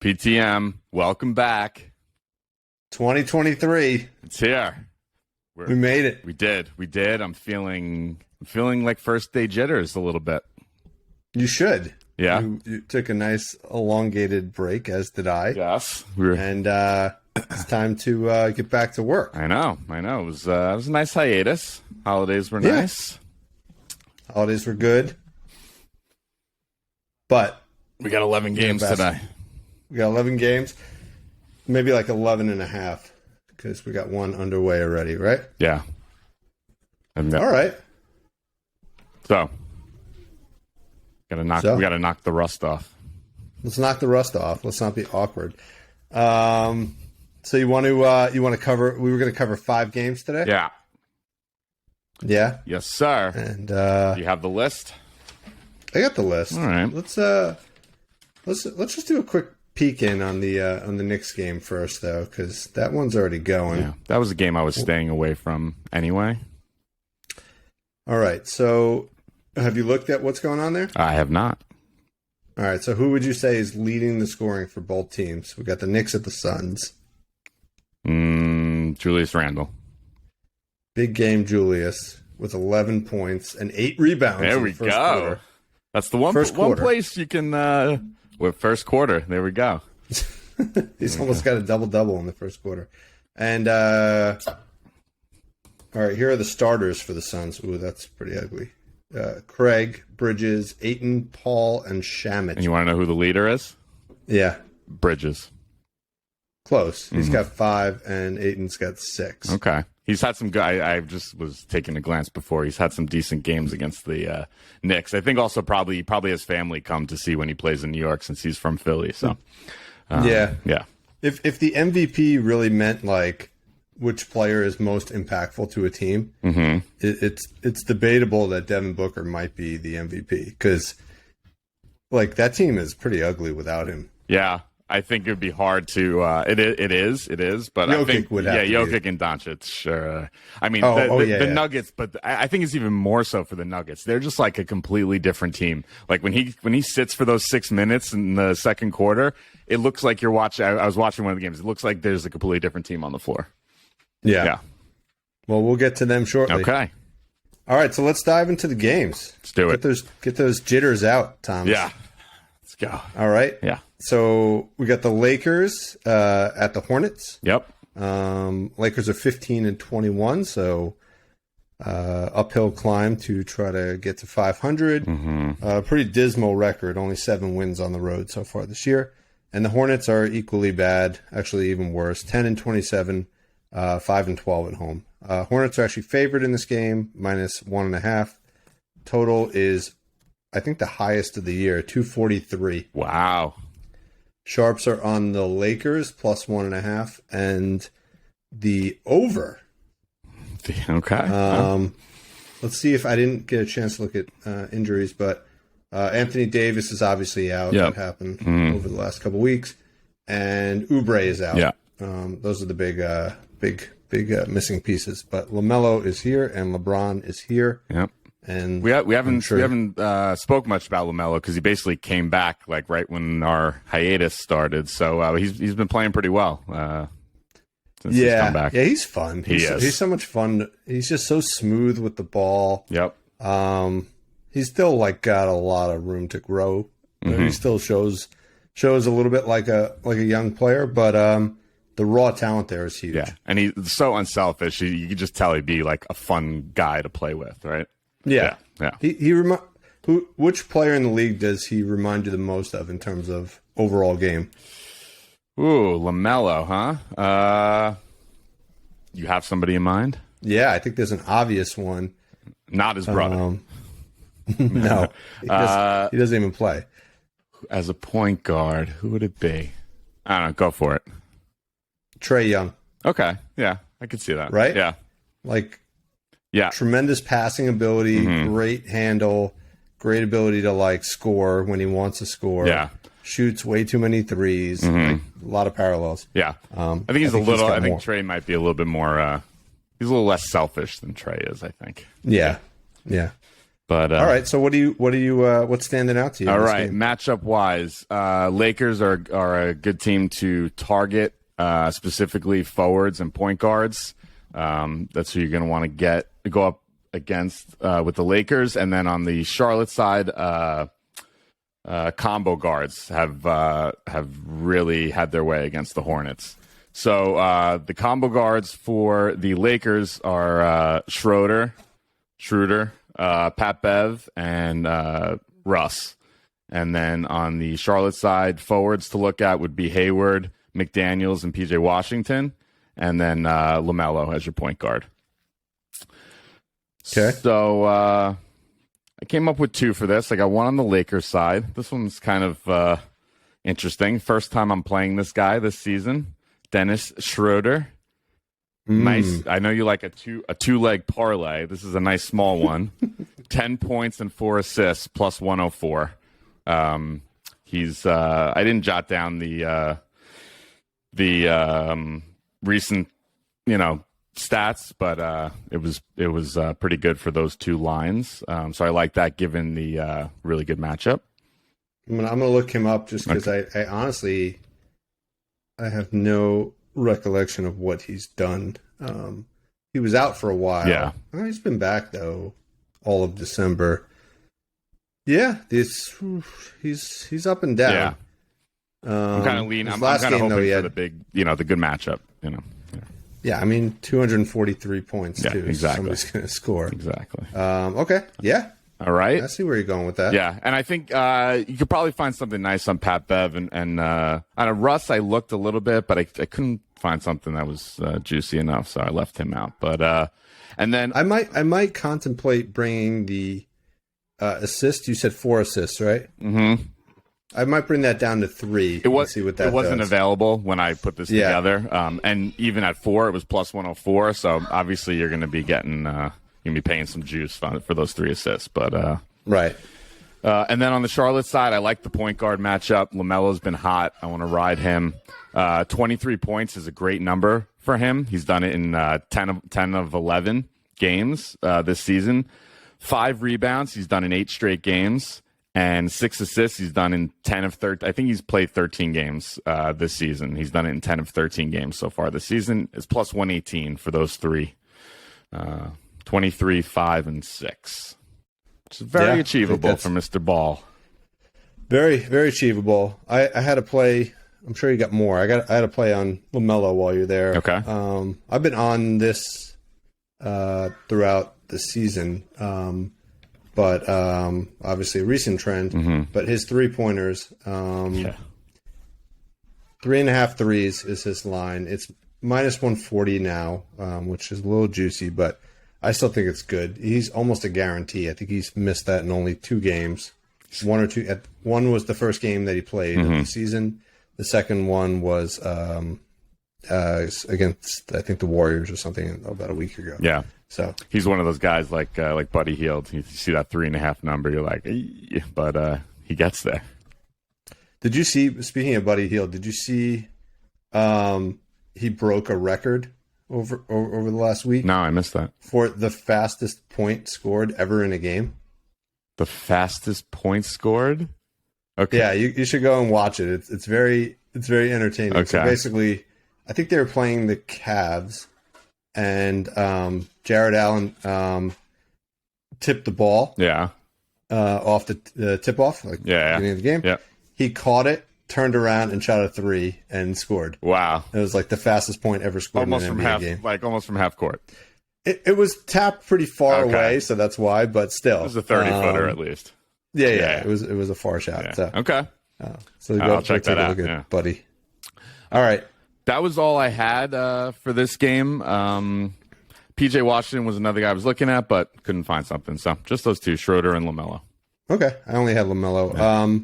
PTM, welcome back. 2023. It's here. We made it. We did. I'm feeling like first day jitters a little bit. You should. Yeah. You took a nice elongated break, as did I. Yes. And it's time to get back to work. I know. It was a nice hiatus. Holidays were nice. Holidays were good. But we got 11 games today. We got 11 games. Maybe like 11 and a half, because we got one underway already, right? Yeah. All right. So, we gotta knock the rust off. Let's knock the rust off. Let's not be awkward. So you want to cover? We were going to cover 5 games today. Yeah. Yeah. Yes, sir. And you have the list? I got the list. All right. Let's just do a quick peek in on the Knicks game first, though, because that one's already going. Yeah, that was a game I was staying away from anyway. All right. So, have you looked at what's going on there? I have not. All right. So, who would you say is leading the scoring for both teams? We got the Knicks at the Suns. Julius Randle. Big game, Julius, with 11 points and 8 rebounds. There we go. Quarter. That's the one place you can. With first quarter, there we go. He's almost got a double-double in the first quarter. And, all right, here are the starters for the Suns. Ooh, that's pretty ugly. Craig, Bridges, Ayton, Paul, and Shamet. And you want to know who the leader is? Yeah. Bridges. Close. He's got 5, and Ayton's got 6. Okay. He's had some good. I just was taking a glance before. He's had some decent games against the Knicks. I think also probably has family come to see when he plays in New York since he's from Philly. So yeah. If the MVP really meant like which player is most impactful to a team, it's debatable that Devin Booker might be the MVP because like that team is pretty ugly without him. Yeah. I think it would be hard to. It is. But Jokic I think would have Jokic and Doncic. Sure. I mean, the Nuggets, but I think it's even more so for the Nuggets. They're just like a completely different team. Like when he sits for those 6 minutes in the second quarter, it looks like you're watching. I was watching one of the games. It looks like there's a completely different team on the floor. Yeah. Well, we'll get to them shortly. Okay. All right, so let's dive into the games. Let's do it. Get those jitters out, Thomas. Yeah. Let's go. All right. Yeah. So we got the Lakers at the Hornets. Yep. Lakers are 15-21, so uphill climb to try to get to 500. Pretty dismal record, only 7 wins on the road so far this year. And the Hornets are equally bad, actually even worse, 10-27, 5-12 at home. Hornets are actually favored in this game, -1.5. Total is, I think, the highest of the year, 243. Wow. Sharps are on the Lakers, +1.5, and the over. Okay. Let's see if I didn't get a chance to look at injuries, but Anthony Davis is obviously out. Yep. That happened over the last couple weeks, and Oubre is out. Yeah. Those are the big missing pieces. But LaMelo is here, and LeBron is here. Yep. And we haven't spoke much about LaMelo because he basically came back like right when our hiatus started. So he's been playing pretty well since he's come back. Yeah, he's fun. He's so much fun. He's just so smooth with the ball. Yep. He's still like got a lot of room to grow. He still shows a little bit like a young player, but the raw talent there is huge. Yeah, and he's so unselfish. You can just tell he'd be like a fun guy to play with, right? Yeah. Which player in the league does he remind you the most of in terms of overall game? Ooh, LaMelo, huh? You have somebody in mind? Yeah, I think there's an obvious one. Not his brother. No, he doesn't even play. As a point guard, who would it be? I don't know. Go for it. Trae Young. Okay. Yeah, I could see that. Right? Yeah. Yeah. Tremendous passing ability, great handle, great ability to like score when he wants to score. Yeah. Shoots way too many threes. Like, a lot of parallels. Yeah. I think he's I think Trae might be a little bit more he's a little less selfish than Trae is, I think. Yeah. Yeah. But all right, so what's standing out to you? All in this right, game? matchup wise, Lakers are a good team to target, specifically forwards and point guards. That's who you're going to want to go up against with the Lakers, and then on the Charlotte side, combo guards have really had their way against the Hornets. So the combo guards for the Lakers are Schroeder, Pat Bev, and Russ. And then on the Charlotte side, forwards to look at would be Hayward, McDaniels, and PJ Washington, and then LaMelo as your point guard. Okay. So I came up with two for this. I got one on the Lakers side. This one's kind of interesting. First time I'm playing this guy this season, Dennis Schroeder. Nice. I know you like a two-leg parlay. This is a nice small one. 10 points and 4 assists plus 104. He's I didn't jot down the recent, stats, but it was pretty good for those two lines. So I like that given the really good matchup. I'm gonna look him up just because I honestly have no recollection of what he's done. He was out for a while. Yeah. He's been back though all of December. Yeah, he's up and down. Yeah. I'm kind of leaning. I'm last kind of game, hoping though, for the big, the good matchup. Yeah, I mean 243 points Yeah, too. exactly. Somebody's going to score. Exactly. Okay. Yeah. All right. I see where you're going with that. Yeah, and I think you could probably find something nice on Pat Bev and on Russ. I looked a little bit, but I couldn't find something that was juicy enough, so I left him out. But and then I might contemplate bringing the assist. You said 4 assists, right? Mm-hmm. I might bring that down to 3. See what that It wasn't does. available when I put this together, and even at 4, it was plus 104. So obviously, you're going to be getting you're going to be paying some juice for those 3 assists. But right. And then on the Charlotte side, I like the point guard matchup. LaMelo's been hot. I want to ride him. 23 points is a great number for him. He's done it in 10 of 11 games this season. 5 rebounds. He's done in 8 straight games. And 6 assists. He's done in 10 of 13. I think he's played 13 games this season. He's done it in 10 of 13 games so far this season. It's plus 118 for those 3. 23, 5, and 6. Which is very achievable for Mr. Ball. Very, very achievable. I had to play. I'm sure you got more. I had to play on LaMelo while you're there. Okay. I've been on this throughout the season, but obviously a recent trend. Mm-hmm. But his 3-pointers, 3.5 threes is his line. It's minus 140 now, which is a little juicy, but I still think it's good. He's almost a guarantee. I think he's missed that in only 2 games. One was the first game that he played of the season. The second one was against, I think, the Warriors or something about a week ago. Yeah. So he's one of those guys like Buddy Hield. You see that 3.5 number, you're like, but he gets there. did you see, speaking of Buddy Hield, did you see he broke a record over the last week? No, I missed that. For the fastest point scored ever in a game. The fastest point scored? Okay. Yeah, you should go and watch it. It's very entertaining. Okay. So basically, I think they were playing the Cavs, and Jared Allen tipped the ball. Yeah. Off the tip off, beginning of the game. Yeah. He caught it, turned around, and shot a 3 and scored. Wow. It was like the fastest point ever scored Almost in from an NBA game. almost from half court. It was tapped pretty far Okay. away, so that's why. But still, It was a 30-footer at least. Yeah. It was a far shot. Yeah. So, Okay. so I'll check that a out, look at yeah. Buddy. All right. That was all I had for this game. PJ Washington was another guy I was looking at, but couldn't find something. So just those two, Schroeder and LaMelo. Okay, I only had LaMelo. Yeah.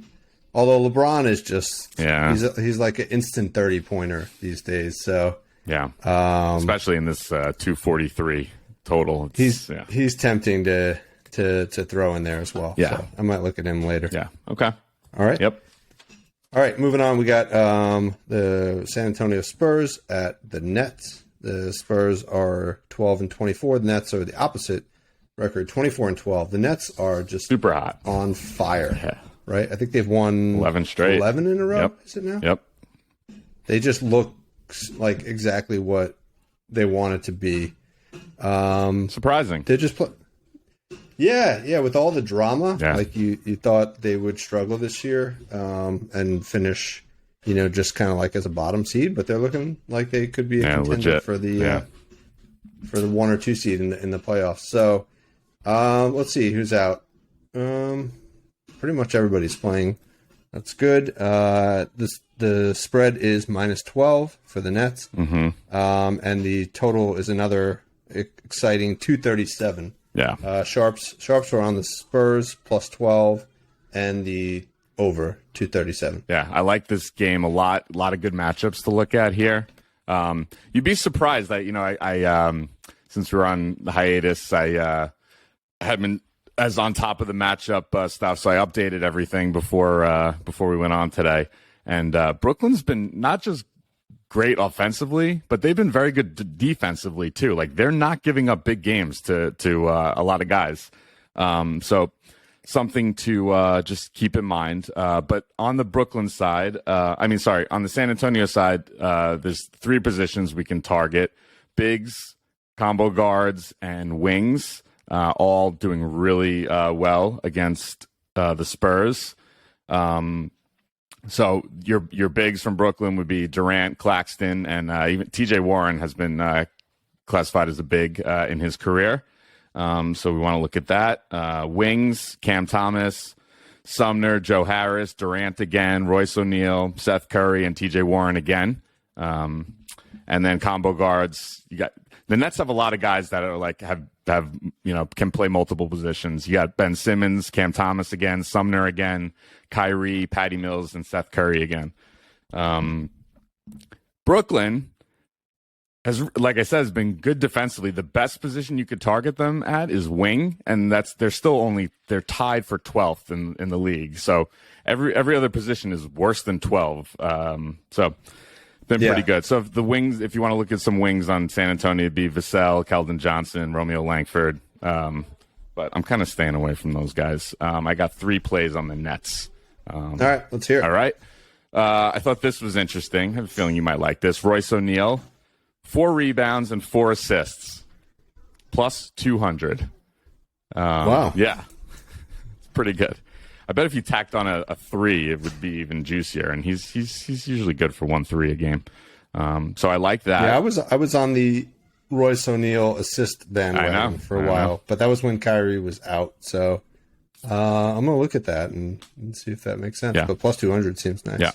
Although LeBron is just he's like an instant 30-pointer these days. So yeah, especially in this 243 total. He's tempting to throw in there as well. Yeah, so I might look at him later. Yeah. Okay. All right. Yep. All right. Moving on, we got the San Antonio Spurs at the Nets. The Spurs are 12-24. The Nets are the opposite, record, 24-12. The Nets are just super hot, on fire. Yeah. Right? I think they've won 11 straight. 11 in a row, Yep. Is it now? Yep. They just look like exactly what they want it to be. Surprising. They just play. Yeah, with all the drama, Yeah. like you thought they would struggle this year and finish, just kind of like as a bottom seed, but they're looking like they could be a contender legit. for the 1 or 2 seed in the playoffs. So let's see who's out. Pretty much everybody's playing. That's good. The spread is -12 for the Nets, and the total is another exciting 237. Yeah. Sharps were on the Spurs +12, and the over 237. Yeah, I like this game a lot. A lot of good matchups to look at here. You'd be surprised that I since we're on the hiatus, I had been as on top of the matchup stuff, so I updated everything before we went on today. And Brooklyn's been not just great offensively, but they've been very good defensively too. Like they're not giving up big games to a lot of guys. So something to just keep in mind. But on the Brooklyn side, on the San Antonio side, there's 3 positions we can target: bigs, combo guards, and wings. All doing really well against the Spurs. So your bigs from Brooklyn would be Durant, Claxton, and even TJ Warren has been classified as a big in his career. So we want to look at that. Wings, Cam Thomas, Sumner, Joe Harris, Durant again, Royce O'Neal, Seth Curry, and TJ Warren again. And then combo guards, you got the Nets have a lot of guys that are like have can play multiple positions. You got Ben Simmons, Cam Thomas again, Sumner again, Kyrie, Patty Mills, and Seth Curry again. Brooklyn has, like I said, has been good defensively. The best position you could target them at is wing, and they're tied for 12th in the league. So every other position is worse than 12. So been pretty good. So if you want to look at some wings on San Antonio, it'd be Vassell, Keldon Johnson, Romeo Langford. But I'm kind of staying away from those guys. I got 3 plays on the Nets. All right, let's hear it. All right. I thought this was interesting. I have a feeling you might like this. Royce O'Neal, 4 rebounds and 4 assists, plus 200. Wow. Yeah. It's pretty good. I bet if you tacked on a 3, it would be even juicier. And he's usually good for 1 3 a game. So I like that. Yeah, I was on the Royce O'Neal assist bandwagon for a while, but that was when Kyrie was out. So I'm gonna look at that and see if that makes sense. Yeah. But plus 200 seems nice. Yeah.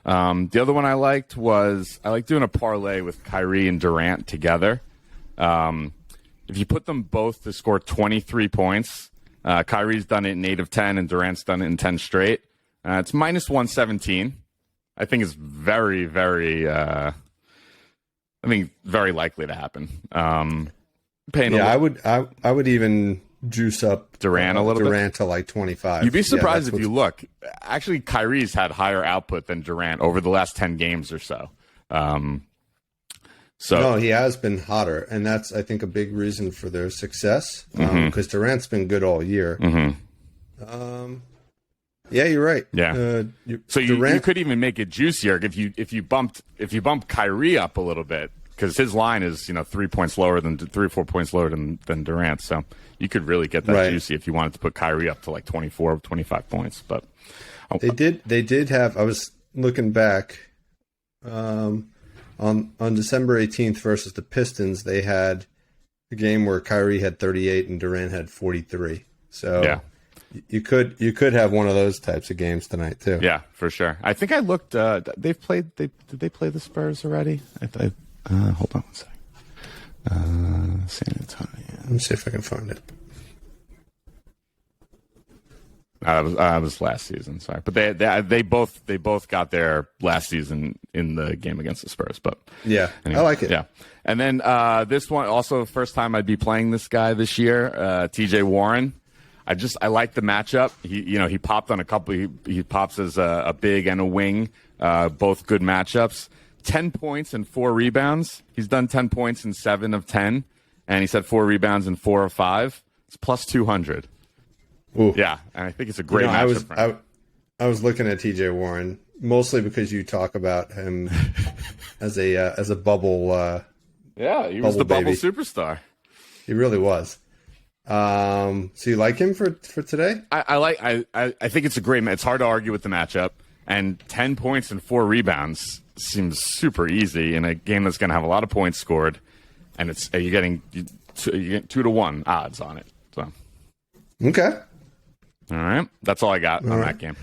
The other one I liked was doing a parlay with Kyrie and Durant together. If you put them both to score 23 points. Kyrie's done it in 8 of 10, and Durant's done it in 10 straight. It's -117. I think it's very, very, very likely to happen. I would even juice up Durant a little bit to like 25. You'd be surprised if you look. Actually, Kyrie's had higher output than Durant over the last 10 games or so. No, he has been hotter, and that's, I think, a big reason for their success, because Durant's been good all year. Yeah, you're right. Yeah. You could even make it juicier if you bump Kyrie up a little bit, because his line is 3 points lower than 3 or 4 points lower than Durant. So you could really get that juicy if you wanted to put Kyrie up to like 24 or 25 points. But they did have. I was looking back. On December 18th versus the Pistons, they had a game where Kyrie had 38 and Durant had 43. So yeah. you could have one of those types of games tonight too. Yeah, for sure. I think I looked. Did they play the Spurs already? Hold on one second. San Antonio. Let me see if I can find it. I was last season, sorry, but they both got their last season in the game against the Spurs. But yeah, anyway, I like it. Yeah, and then this one also first time I'd be playing this guy this year, TJ Warren. I like the matchup. He popped on a couple. He pops as a big and a wing, both good matchups. 10 points and 4 rebounds. He's done 10 points in 7 of 10, and he's had 4 rebounds in 4 of 5. It's plus 200. Ooh. Yeah, and I think it's a great I matchup for him. I was looking at TJ Warren mostly because you talk about him as a bubble. Yeah, he was the bubble superstar. He really was. So you like him for today? I think it's a great match. It's hard to argue with the matchup, and 10 points and 4 rebounds seems super easy in a game that's going to have a lot of points scored, and you're getting 2-1 odds on it. So okay, all right, that's all I got on that game.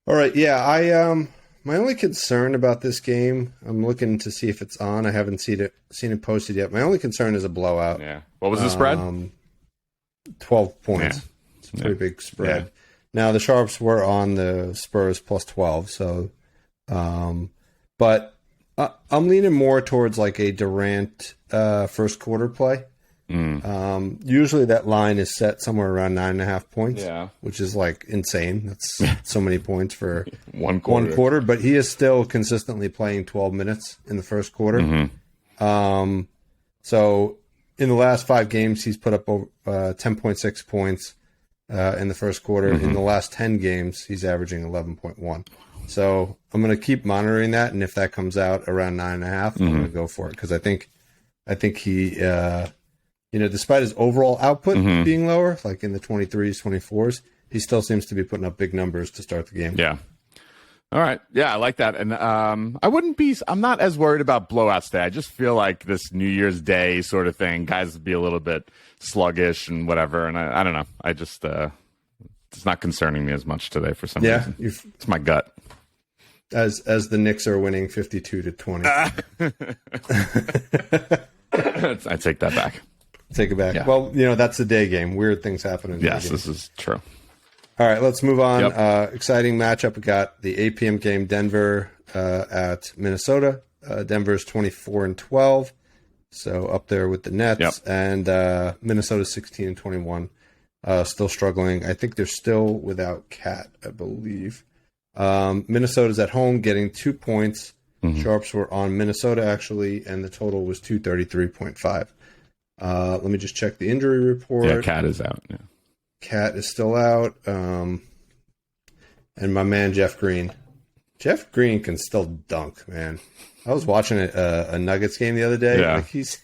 All right, yeah, my only concern about this game, I'm looking to see if it's on. I haven't seen it posted yet. My only concern is a blowout. Yeah. What was the spread? 12 points. Yeah. It's a pretty big spread. Yeah. Now the Sharps were on the Spurs plus 12, so but I'm leaning more towards like a Durant first quarter play. Usually that line is set somewhere around 9.5 points, which is like insane. That's so many points for one quarter. But he is still consistently playing 12 minutes in the first quarter. Mm-hmm. So in the last 5 games, he's put up 10.6 points in the first quarter. Mm-hmm. In the last 10 games, he's averaging 11.1. So I'm going to keep monitoring that, and if that comes out around 9.5, I'm going to go for it because I think he. Despite his overall output being lower, like in the 23s, 24s, he still seems to be putting up big numbers to start the game. Yeah. All right. Yeah, I like that. And I'm not as worried about blowouts today. I just feel like this New Year's Day sort of thing, guys would be a little bit sluggish and whatever. And I don't know. I just, it's not concerning me as much today for some reason. It's my gut. As the Knicks are winning 52-20. I take that back. Take it back. Yeah. Well, that's the day game. Weird things happen in the day game. Yes, this is true. All right, let's move on. Yep. Exciting matchup. We got the 8 p.m. game, Denver at Minnesota. Denver's 24-12, so up there with the Nets. Yep. And Minnesota's 16-21, still struggling. I think they're still without Cat, I believe. Minnesota's at home getting 2 points. Mm-hmm. Sharps were on Minnesota, actually, and the total was 233.5. Let me just check the injury report. Yeah, Cat is out. Yeah. Cat is still out. And my man, Jeff Green. Jeff Green can still dunk, man. I was watching a Nuggets game the other day. Yeah. Like he's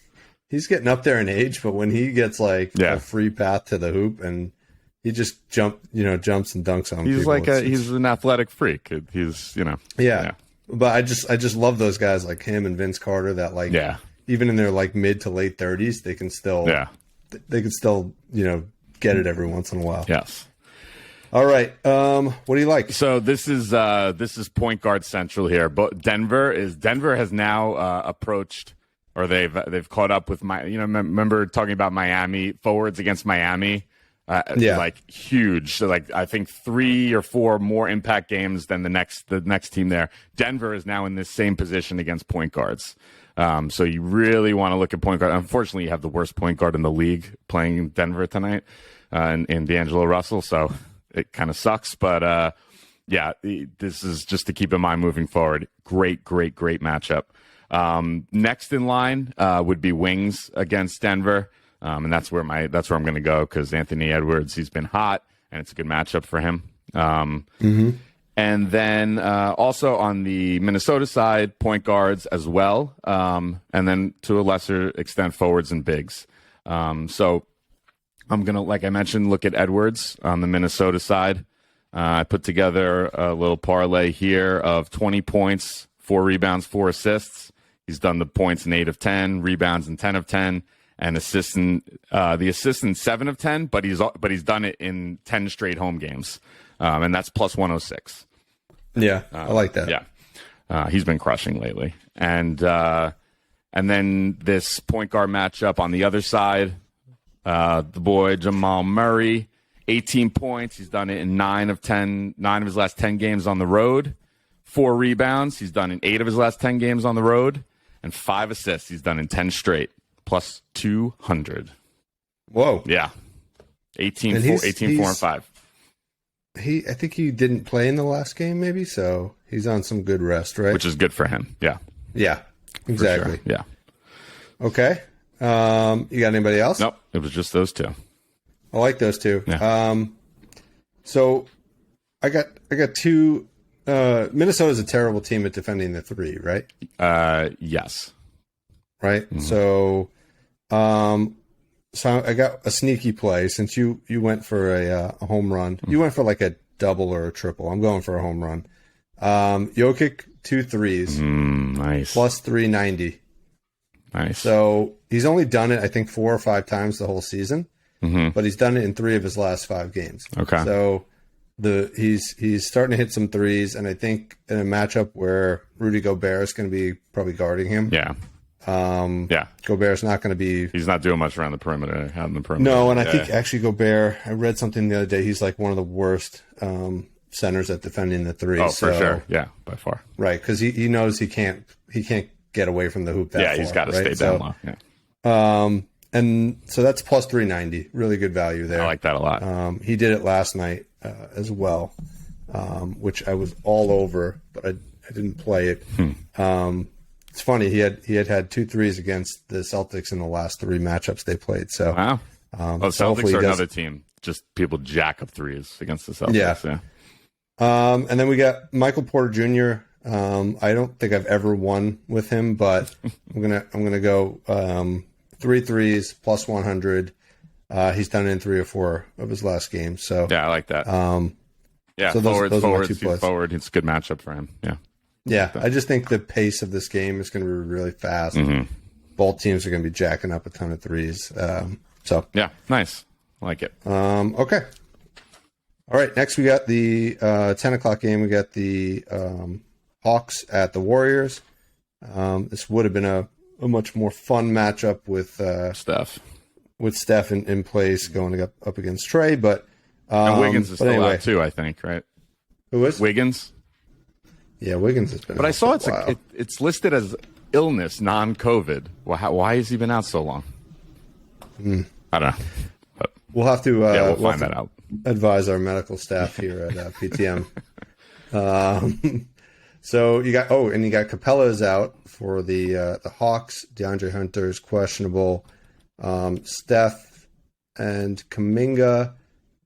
getting up there in age, but when he gets a free path to the hoop and he just jumps and dunks on he's people. He's an athletic freak. He's. Yeah. But I just love those guys like him and Vince Carter that even in their mid to late 30s, they can still get it every once in a while. Yes. All right. What do you like? So this is point guard central here. But Denver has now approached, or they've caught up with remember talking about Miami forwards against Miami. Huge. So I think 3 or 4 more impact games than the next team there. Denver is now in this same position against point guards. So you really want to look at point guard. Unfortunately, you have the worst point guard in the league playing Denver tonight, in D'Angelo Russell. So it kind of sucks. But this is just to keep in mind moving forward. Great matchup. Next in line would be Wings against Denver. And that's where I'm going to go because Anthony Edwards, he's been hot and it's a good matchup for him. And then also on the Minnesota side, point guards as well. And then to a lesser extent, forwards and bigs. So I'm going to, like I mentioned, look at Edwards on the Minnesota side. I put together a little parlay here of 20 points, 4 rebounds, 4 assists. He's done the points in 8 of 10, rebounds in 10 of 10. And the assist in 7 of 10, but he's done it in 10 straight home games, and that's plus 106. Yeah, I like that. Yeah, he's been crushing lately, and then this point guard matchup on the other side, the boy Jamal Murray, 18 points. He's done it in 9 of his last 10 games on the road. 4 rebounds. He's done in 8 of his last 10 games on the road, and 5 assists. He's done in 10 straight. Plus 200. Whoa. Yeah. 18, 4, and 5. I think he didn't play in the last game, maybe, so he's on some good rest, right? Which is good for him. Yeah. Yeah. Exactly. Sure. Yeah. Okay. You got anybody else? Nope. It was just those 2. I like those two. Yeah. So I got two. Minnesota's a terrible team at defending the three, right? Yes. Right. Mm-hmm. So I got a sneaky play since you went for a home run. You went for like a double or a triple. I'm going for a home run. Jokic 2 threes. Nice. Plus 390. Nice. So he's only done it, I think, 4 or 5 times the whole season, but he's done it in 3 of his last 5 games. Okay. So he's starting to hit some threes, and I think in a matchup where Rudy Gobert is going to be probably guarding him. Yeah. Gobert's not going to be. He's not doing much around the perimeter. Out in the perimeter. No, and I think actually Gobert. I read something the other day. He's like one of the worst centers at defending the three. Oh, for sure. Yeah, by far. Right, because he knows he can't get away from the hoop. He's got to stay down low. Yeah. And so that's plus 390. Really good value there. I like that a lot. He did it last night as well, which I was all over, but I didn't play it. It's funny. He had 2 threes against the Celtics in the last 3 matchups they played. So wow. The so Celtics are another team. Just people jack up threes against the Celtics. Yeah. And then we got Michael Porter Jr. I don't think I've ever won with him, but I'm gonna go 3 threes plus 100. He's done it in 3 or 4 of his last games. So yeah, I like that. So those are my 2 plays. Forward. It's a good matchup for him. Yeah. Yeah, I just think the pace of this game is going to be really fast. Both teams are going to be jacking up a ton of threes. So yeah, nice. I like it. Okay. All right. Next, we got the 10 o'clock game. We got the Hawks at the Warriors. This would have been a much more fun matchup with Steph in place going up against Trey, but and Wiggins is still out too. I think, right? Who is Wiggins? Yeah, Wiggins has been. But I saw it's listed as illness, non-COVID. Why has he been out so long? I don't know. But we'll have to. We'll find that out. Advise our medical staff here at PTM. So you got Capella is out for the Hawks. DeAndre Hunter is questionable. Steph and Kuminga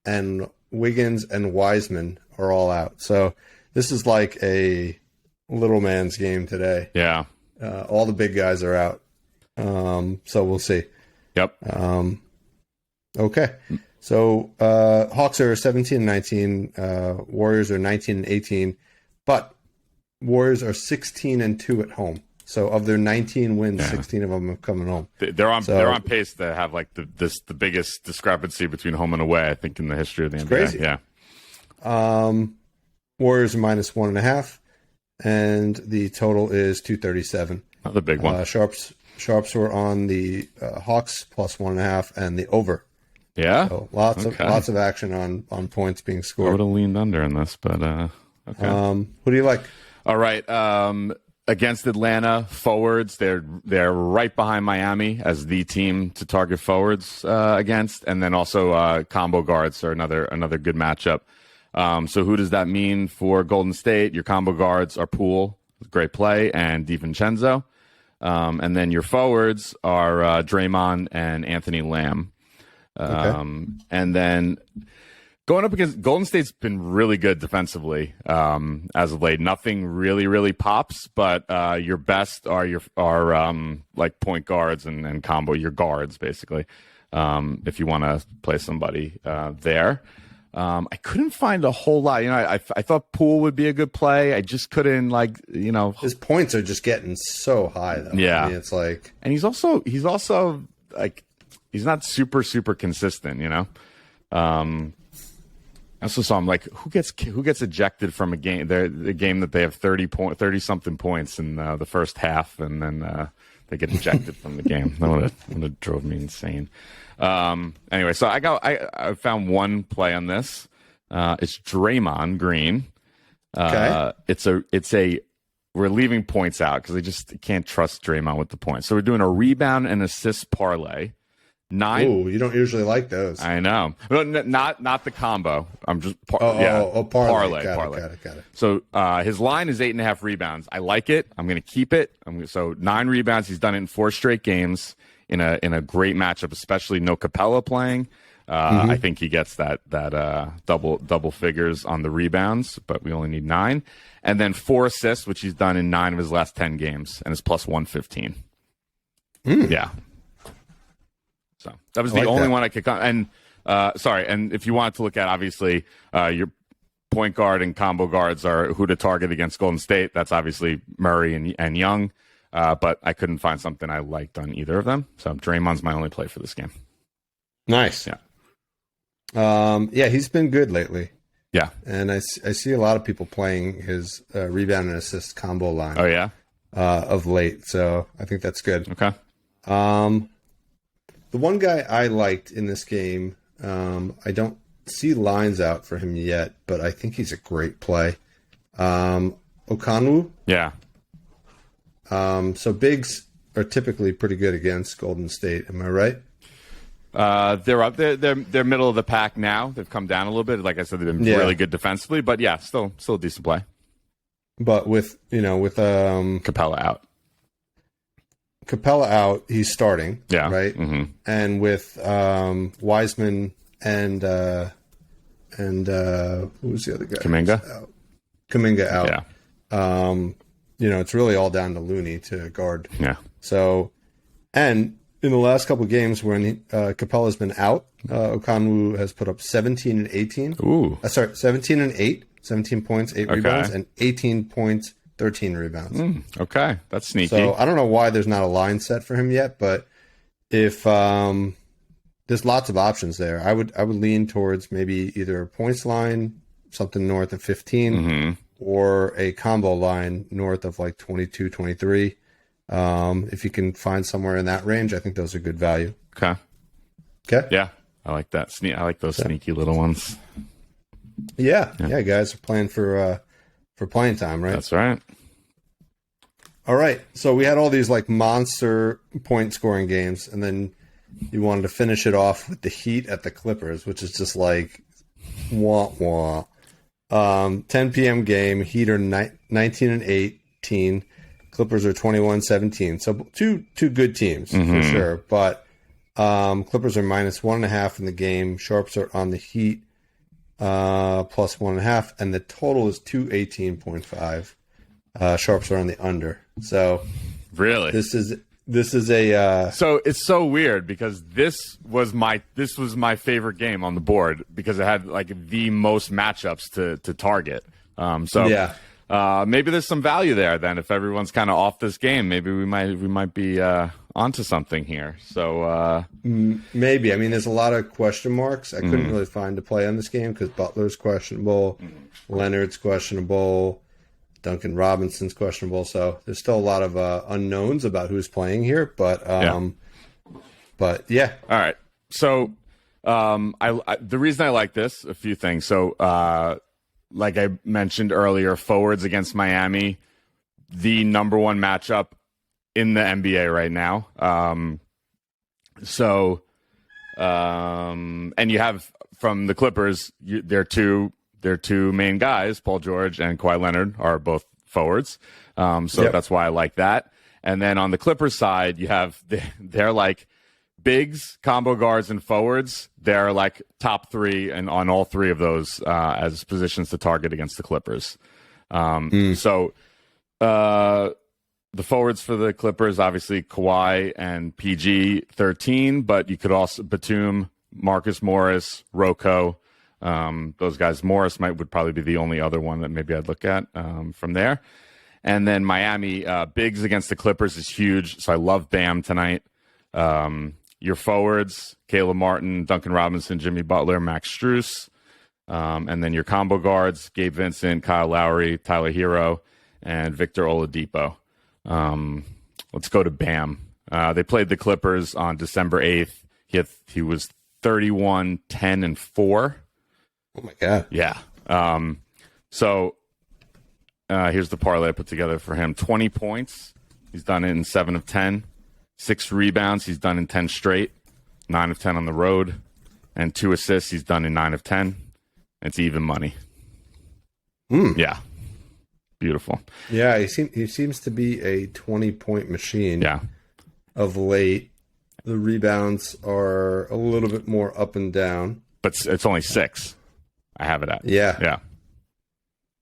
and Wiggins and Wiseman are all out. So this is like a little man's game today. Yeah. All the big guys are out. So we'll see. Yep. Okay. So Hawks are 17-19. Warriors are 19-18. But Warriors are 16-2 at home. So of their 19 wins, 16 of them have come home. They're on pace to have like the biggest discrepancy between home and away, I think, in the history of the NBA. Crazy. Yeah. Warriors are minus 1.5, and the total is 237. Another big one. Sharps were on the Hawks plus 1.5 and the over. Yeah. So lots of action on points being I scored. would have leaned under in this, but okay. Who do you like? All right. Against Atlanta, forwards, they're right behind Miami as the team to target forwards against, and then also combo guards are another good matchup. So who does that mean for Golden State? Your combo guards are Poole, great play, and DiVincenzo. And then your forwards are Draymond and Anthony Lamb. And then going up against Golden State's been really good defensively as of late. Nothing really pops, but your best are like point guards and combo your guards basically. If you want to play somebody there. I couldn't find a whole lot. I thought Poole would be a good play. I just couldn't His points are just getting so high though. Yeah. I mean, it's like, and he's also like he's not super consistent. I also saw him like who gets ejected from a game. The game that they have 30 something points in the first half, and then they get ejected from the game. That would have drove me insane. Anyway, so I found one play on this. It's Draymond Green. Okay. We're leaving points out because I just can't trust Draymond with the points. So we're doing a rebound and assist parlay. 9. Ooh, you don't usually like those. I know. Not the combo. I'm just parlay. Parlay. Got it. So his line is 8.5 rebounds. I like it. I'm going to keep it. So 9 rebounds. He's done it in 4 straight games in a great matchup, especially no Capella playing. I think he gets that double figures on the rebounds, but we only need 9. And then 4 assists, which he's done in 9 of his last 10 games, and is plus 115. Yeah. So that was the only one I could. And and if you wanted to look at, obviously, your point guard and combo guards are who to target against Golden State. That's obviously Murray and Young. But I couldn't find something I liked on either of them. So Draymond's my only play for this game. Nice. Yeah. He's been good lately. Yeah. And I see a lot of people playing his rebound and assist combo line. Oh, yeah? Of late. So I think that's good. Okay. The one guy I liked in this game, I don't see lines out for him yet, but I think he's a great play. Okonwu. Yeah. So bigs are typically pretty good against Golden State. Am I right? They're up there. They're middle of the pack now. They've come down a little bit. Like I said, they've been really good defensively, but yeah, still a decent play. But with Capella out, he's starting. Yeah. Right. Mm-hmm. And with Wiseman and who was the other guy? Kuminga out. Yeah. It's really all down to Looney to guard. Yeah. So, and in the last couple of games when Capella's been out, Okonwu has put up 17 and 18. Ooh. 17 and 8, 17 points, 8 rebounds, and 18 points, 13 rebounds. Okay, that's sneaky. So I don't know why there's not a line set for him yet, but if there's lots of options there, I would lean towards maybe either a points line, something north of 15, or a combo line north of like 22, 23. If you can find somewhere in that range, I think those are good value. Okay. Yeah, I like that. I like those sneaky little ones. Yeah, guys are playing for playing time, right? That's right. All right. So we had all these like monster point scoring games, and then you wanted to finish it off with the Heat at the Clippers, which is just like wah wah. 10 p.m. game. Heat are 19 and 18. Clippers are 21-17. So two good teams for sure. But Clippers are minus 1.5 in the game. Sharps are on the Heat plus 1.5, and the total is 218.5. Sharps are on the under. So really, this is a. So it's so weird because this was my favorite game on the board because it had like the most matchups to target. Maybe there's some value there then if everyone's kind of off this game. Maybe we might be onto something here. So maybe. I mean, there's a lot of question marks. I couldn't really find a play on this game because Butler's questionable, Leonard's questionable, Duncan Robinson's questionable. So there's still a lot of unknowns about who's playing here. But yeah. All right. So I the reason I like this, a few things. So like I mentioned earlier, forwards against Miami, the number one matchup in the NBA right now. And you have from the Clippers, their two main guys, Paul George and Kawhi Leonard, are both forwards. That's why I like that. And then on the Clippers side, you have they're like bigs, combo guards, and forwards. They're like top 3 and on all 3 of those as positions to target against the Clippers. So the forwards for the Clippers, obviously Kawhi and PG 13, but you could also Batum, Marcus Morris, Rocco. Those guys. Morris would probably be the only other one that maybe I'd look at from there. And then Miami bigs against the Clippers is huge. So I love Bam tonight. Your forwards, Caleb Martin, Duncan Robinson, Jimmy Butler, Max Strus. And then your combo guards, Gabe Vincent, Kyle Lowry, Tyler Hero, and Victor Oladipo. Let's go to Bam. They played the Clippers on December 8th. He was 31, 10, and 4. Oh, my God. Yeah. Here's the parlay I put together for him. 20 points. He's done it in 7 of 10. 6 rebounds. He's done in 10 straight. 9 of 10 on the road. And 2 assists. He's done in 9 of 10. It's even money. Yeah. Beautiful. Yeah, he seems to be a 20-point machine. Yeah. Of late. The rebounds are a little bit more up and down. But it's only 6. I have it at. Yeah. Yeah.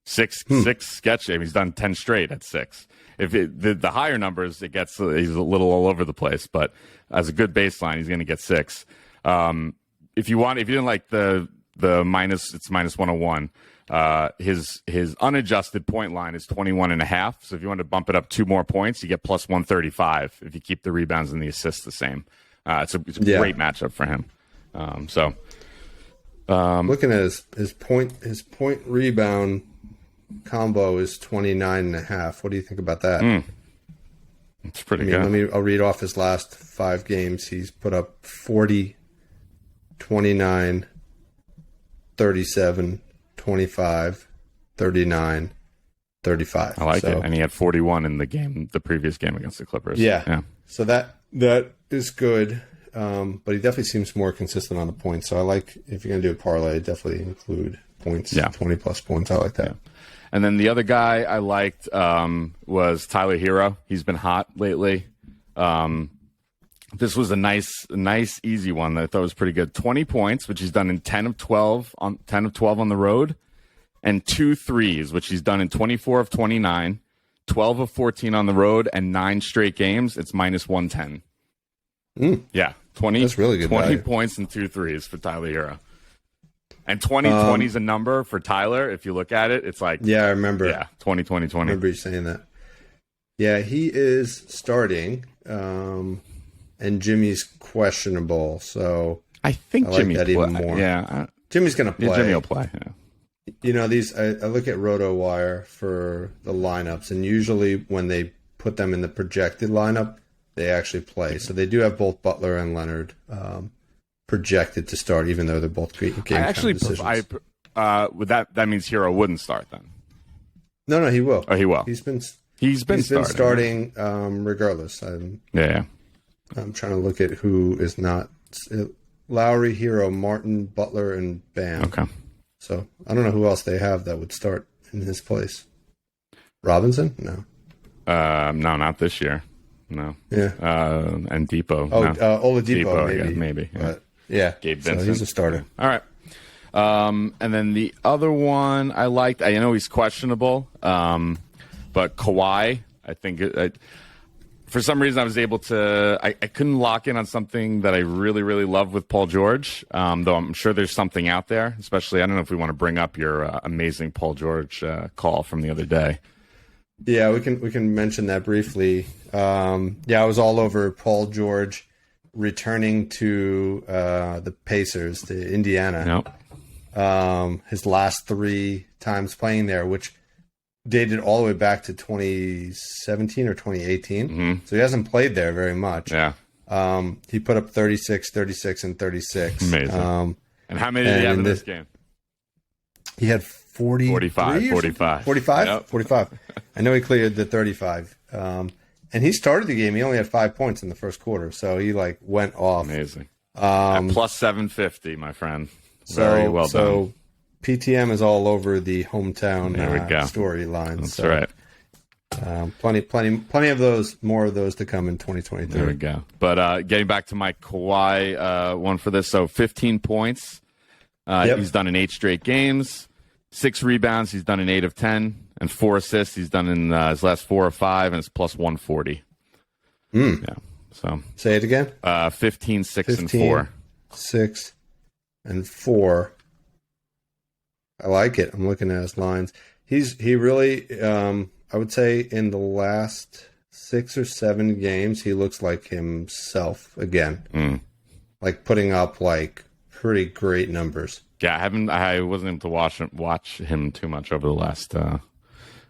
Six sketch. I mean, he's done 10 straight at 6. If the higher numbers, he's a little all over the place. But as a good baseline, he's going to get 6. If you didn't like the minus, it's minus 101. His unadjusted point line is 21.5. So if you want to bump it up 2 more points, you get plus 135 if you keep the rebounds and the assists the same. It's a great matchup for him. Looking at his point rebound combo is 29.5. What do you think about that? It's pretty good. I'll read off his last 5 games. He's put up 40, 29, 37, 25, 39, 35. I like it. And he had 41 in the previous game against the Clippers. Yeah. So that is good. But he definitely seems more consistent on the points. So I like, if you're going to do a parlay, definitely include points, 20 plus points. I like that. Yeah. And then the other guy I liked was Tyler Hero. He's been hot lately. This was a nice, easy one that I thought was pretty good. 20 points, which he's done in 10 of 12 on the road, and 2 threes, which he's done in 24 of 29, 12 of 14 on the road, and 9 straight games. It's minus 110. Yeah, 20. That's really good. 20 value. points and 2 threes for Tyler Hero. And 20 is a number for Tyler. If you look at it, it's like I remember. Yeah, 20. I remember you saying that. Yeah, he is starting, and Jimmy's questionable. So I think Jimmy that even more. Yeah, Jimmy's going to play. Yeah, Jimmy will play. Yeah. These I look at RotoWire for the lineups, and usually when they put them in the projected lineup, they actually play. So they do have both Butler and Leonard projected to start, even though they're both game decisions. That means Hero wouldn't start then. No, he will. Oh, he will. He's been starting regardless. I'm trying to look at who is not Lowry, Hero, Martin, Butler, and Bam. Okay. So I don't know who else they have that would start in his place. Robinson? No. No, not this year. No. Yeah. And Depot. Oladipo, maybe. Yeah. But yeah. Gabe Vincent. So he's a starter. All right. And then the other one I liked, I know he's questionable, but Kawhi, I think for some reason I was able to, I couldn't lock in on something that I really, really love with Paul George, though I'm sure there's something out there, especially, I don't know if we want to bring up your amazing Paul George call from the other day. Yeah, we can mention that briefly. I was all over Paul George returning to the Pacers, to Indiana. Nope. His last 3 times playing there, which dated all the way back to 2017 or 2018. Mm-hmm. So he hasn't played there very much. Yeah. He put up 36, 36, and 36. Amazing. And how many did he have in this game? He had 45. 45? Yep. 45. I know he cleared the 35. And he started the game. He only had 5 points in the first quarter. So he went off. Amazing. At plus 750, my friend. Very well done. So PTM is all over the hometown storyline. That's right. Plenty of those, more of those to come in 2023. There we go. But getting back to my Kawhi one for this. So 15 points. He's done in 8 straight games. 6 rebounds, he's done in 8 of 10, and 4 assists, he's done in his last 4 or 5, and it's plus 140. Yeah. So say it again. 15, 6, and 4. 6 and 4. I like it. I'm looking at his lines. He really, I would say, in the last 6 or 7 games, he looks like himself again. Like putting up pretty great numbers. Yeah, I wasn't able to watch him too much over the last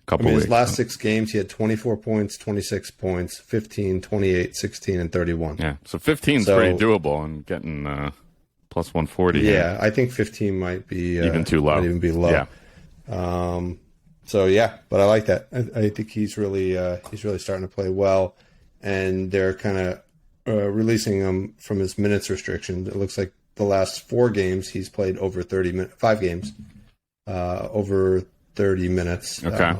couple weeks. His last 6 games, he had 24 points, 26 points, 15, 28, 16, and 31. Yeah, so 15 is pretty doable, and getting plus 140. Yeah, I think 15 might be even too low. Might even be low. Yeah. But I like that. I think he's really starting to play well, and they're kind of releasing him from his minutes restriction. It looks like the last 4 games he's played over 30 minutes. 5 games over 30 minutes. Okay.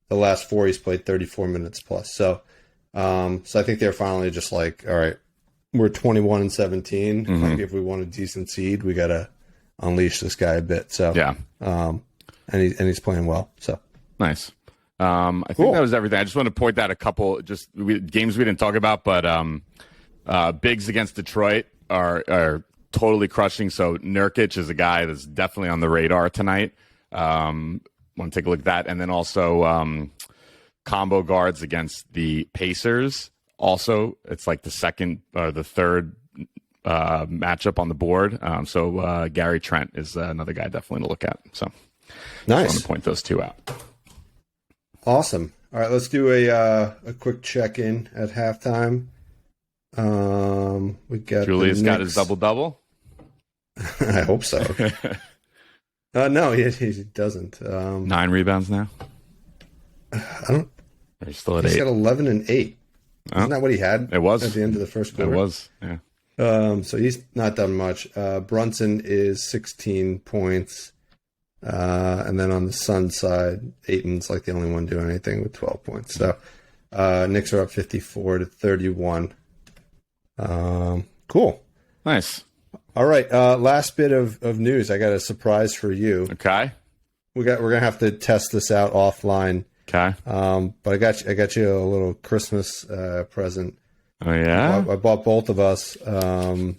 The last 4 he's played 34 minutes plus. So I think they're finally just all right, we're 21 and 17. Like if we want a decent seed, we got to unleash this guy a bit. So Yeah. And he's playing well. So nice. I think that was everything. I just want to point out a couple games we didn't talk about, but Bigs against Detroit are totally crushing. So Nurkic is a guy that's definitely on the radar tonight. Want to take a look at that, and then also combo guards against the Pacers. Also, it's like the second or the third matchup on the board. So Gary Trent is another guy definitely to look at. So nice. I want to point those two out. Awesome. All right, let's do a quick check-in at halftime. We got Julius got his double-double. I hope so. No, he doesn't. 9 rebounds now. I don't. He's still at He's 8. got 11 and 8. Isn't that what he had? It was at the end of the first quarter. It was. Yeah. So he's not done much. Brunson is 16 points. And then on the Sun side, Ayton's like the only one doing anything with 12 points. So Knicks are up 54-31. Cool. Nice. All right. Last bit of news. I got a surprise for you. Okay. We're gonna have to test this out offline. Okay. But I got you a little Christmas present. Oh yeah. I bought both of us an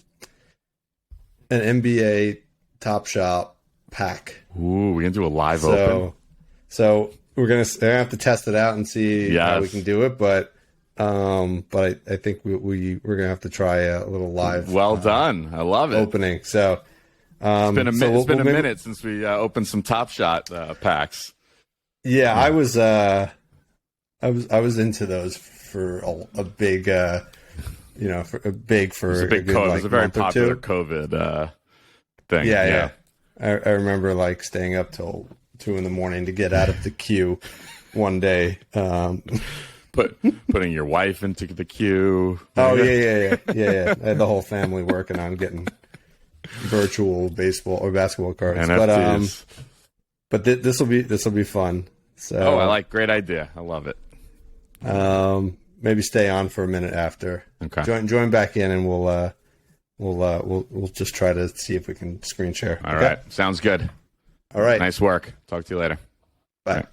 NBA Top Shop pack. Ooh, we're gonna do a live open. So we're gonna have to test it out and see how we can do it. But I think we're gonna have to try a little live. Well done. I love it. Opening. So it's been a minute since we opened some Top Shot packs. Yeah, I was into those for a big, for a good, it was a very popular COVID thing. Yeah. I remember like staying up till 2 a.m. to get out of the queue one day. Putting your wife into the queue. Oh yeah. I had the whole family working on getting virtual baseball or basketball cards. NFTs. But this will be fun. So great idea. I love it. Maybe stay on for a minute after. Okay. Join back in, and we'll just try to see if we can screen share. All right. Sounds good. All right. Nice work. Talk to you later. Bye.